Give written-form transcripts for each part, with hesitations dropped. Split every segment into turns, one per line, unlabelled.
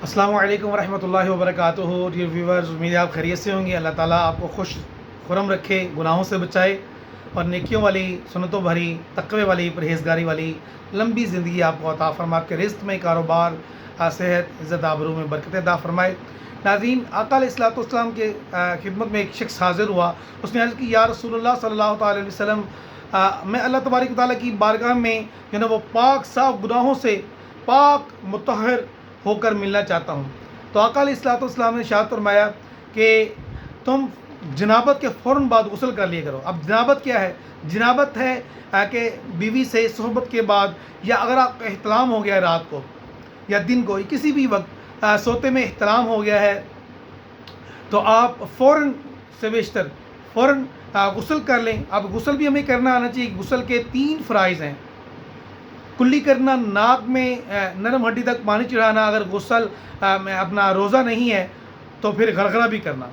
السلام علیکم ورحمۃ اللہ وبرکاتہ ڈیئر ویورز، امید ہے آپ خیریت سے ہوں گے۔ اللہ تعالیٰ آپ کو خوش خرم رکھے، گناہوں سے بچائے اور نیکیوں والی، سنتوں بھری، تقوی والی، پرہیزگاری والی لمبی زندگی آپ کو عطا فرما کے رزق میں، کاروبار، صحت، عزت آبرو میں برکت عطا فرمائے۔ ناظرین، آقا علیہ الصلوۃ والسلام کے خدمت میں ایک شخص حاضر ہوا۔ اس نے عرض کی، یا رسول اللہ صلی اللہ تعالی علیہ وسلم، میں اللہ تبارک و تعالیٰ کی بارگاہ میں جو ہے وہ پاک صاف گناہوں سے پاک مطہر ہو کر ملنا چاہتا ہوں۔ تو آقا علیہ الصلوۃ والسلام نے ارشاد فرمایا کہ تم جنابت کے فوراً بعد غسل کر لیا کرو۔ اب جنابت کیا ہے؟ جنابت ہے کہ بیوی سے صحبت کے بعد، یا اگر آپ کا احتلام ہو گیا ہے رات کو یا دن کو، کسی بھی وقت سوتے میں احتلام ہو گیا ہے، تو آپ فوراً سے بیشتر فوراً غسل کر لیں۔ اب غسل بھی ہمیں کرنا آنا چاہیے۔ غسل کے 3 فرائض ہیں۔ کلی کرنا، ناک میں نرم ہڈی تک پانی چڑھانا، اگر غسل میں اپنا روزہ نہیں ہے تو پھر غرغرہ بھی کرنا،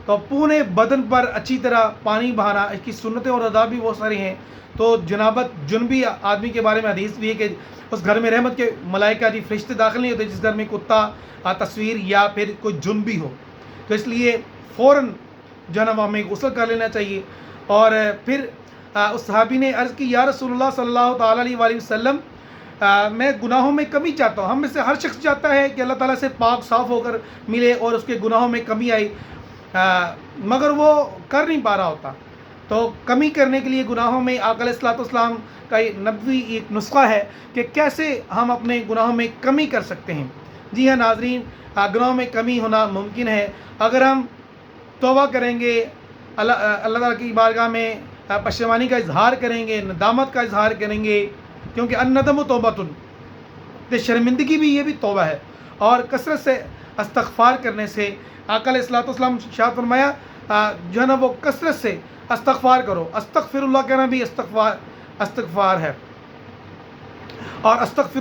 تو پورے بدن پر اچھی طرح پانی بہانا۔ اس کی سنتیں اور آداب بھی بہت ساری ہیں۔ تو جنابت، جنبی آدمی کے بارے میں حدیث بھی ہے کہ اس گھر میں رحمت کے ملائکہ فرشتے داخل نہیں ہوتے جس گھر میں کتا تصویر یا پھر کوئی جنبی ہو۔ تو اس لیے فوراً جو ہے نا ہمیں غسل کر لینا چاہیے۔ اور پھر اس صحابی نے عرض کی، یا رسول اللہ صلی اللہ تعالیٰ علیہ وآلہ وسلم، میں گناہوں میں کمی چاہتا ہوں۔ ہم میں سے ہر شخص چاہتا ہے کہ اللہ تعالیٰ سے پاک صاف ہو کر ملے اور اس کے گناہوں میں کمی آئی، مگر وہ کر نہیں پا رہا ہوتا۔ تو کمی کرنے کے لیے گناہوں میں آقا علیہ الصلوۃ والسلام کا ایک نبوی ایک نسخہ ہے کہ کیسے ہم اپنے گناہوں میں کمی کر سکتے ہیں۔ جی ہاں ناظرین، گناہوں میں کمی ہونا ممکن ہے اگر ہم توبہ کریں گے، اللہ تعالیٰ کی بارگاہ میں پشیمانی کا اظہار کریں گے، ندامت کا اظہار کریں گے، کیونکہ الندم توبۃ، شرمندگی بھی، یہ بھی توبہ ہے۔ اور کثرت سے استغفار کرنے سے، آقا علیہ الصلوۃ والسلام ارشاد فرمایا جو ہے نا وہ کثرت سے استغفار کرو۔ استغفر اللہ کہنا بھی استغفار ہے، اور استغفر